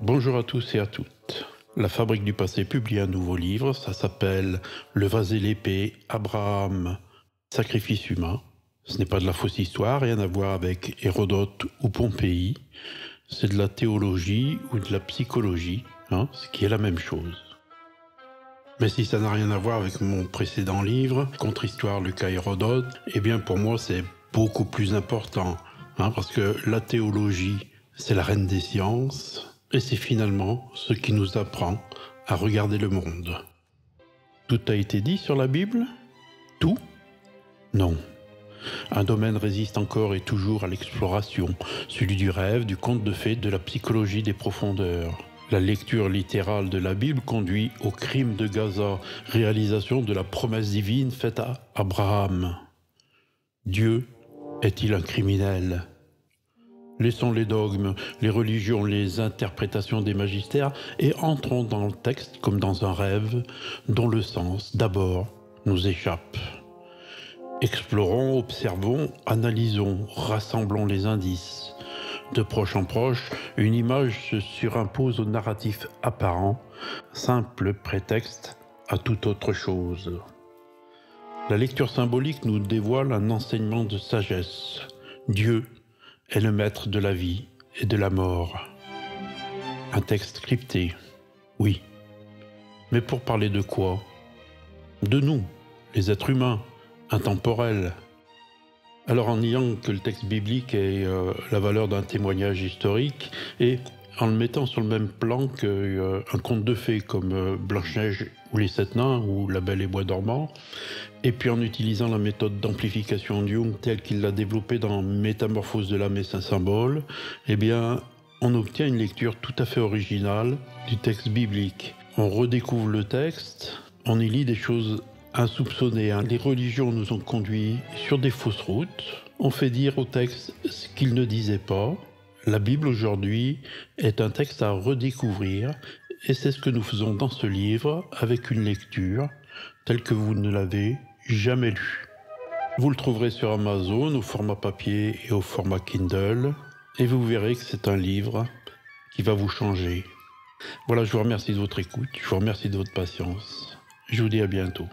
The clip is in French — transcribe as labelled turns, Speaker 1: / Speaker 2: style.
Speaker 1: Bonjour à tous et à toutes. La Fabrique du passé publie un nouveau livre, ça s'appelle Le vase et l'épée, Abraham, sacrifice humain. Ce n'est pas de la fausse histoire, rien à voir avec Hérodote ou Pompéi. C'est de la théologie ou de la psychologie, ce qui est la même chose. Mais si ça n'a rien à voir avec mon précédent livre, Contre-histoire le cas Hérodote, eh bien pour moi c'est beaucoup plus important, parce que la théologie, c'est la reine des sciences, et c'est finalement ce qui nous apprend à regarder le monde. Tout a été dit sur la Bible? Tout? Non. Un domaine résiste encore et toujours à l'exploration, celui du rêve, du conte de fées, de la psychologie des profondeurs. La lecture littérale de la Bible conduit au crime de Gaza, réalisation de la promesse divine faite à Abraham. Dieu est-il un criminel? Laissons les dogmes, les religions, les interprétations des magistères et entrons dans le texte comme dans un rêve dont le sens, d'abord, nous échappe. Explorons, observons, analysons, rassemblons les indices. De proche en proche, une image se surimpose au narratif apparent, simple prétexte à toute autre chose. La lecture symbolique nous dévoile un enseignement de sagesse. Dieu est le maître de la vie et de la mort. Un texte crypté, oui. Mais pour parler de quoi? De nous, les êtres humains, intemporels. Alors en niant que le texte biblique ait la valeur d'un témoignage historique et en le mettant sur le même plan qu'un conte de fées comme Blanche-Neige ou les Sept Nains ou La Belle et Bois dormant, et puis en utilisant la méthode d'amplification de Jung telle qu'il l'a développée dans Métamorphose de l'âme et ses symboles, eh bien on obtient une lecture tout à fait originale du texte biblique. On redécouvre le texte, on y lit des choses insoupçonnées. Les religions nous ont conduits sur des fausses routes. On fait dire au texte ce qu'il ne disait pas. La Bible aujourd'hui est un texte à redécouvrir et c'est ce que nous faisons dans ce livre avec une lecture telle que vous ne l'avez jamais lue. Vous le trouverez sur Amazon au format papier et au format Kindle et vous verrez que c'est un livre qui va vous changer. Voilà, je vous remercie de votre écoute, je vous remercie de votre patience. Je vous dis à bientôt.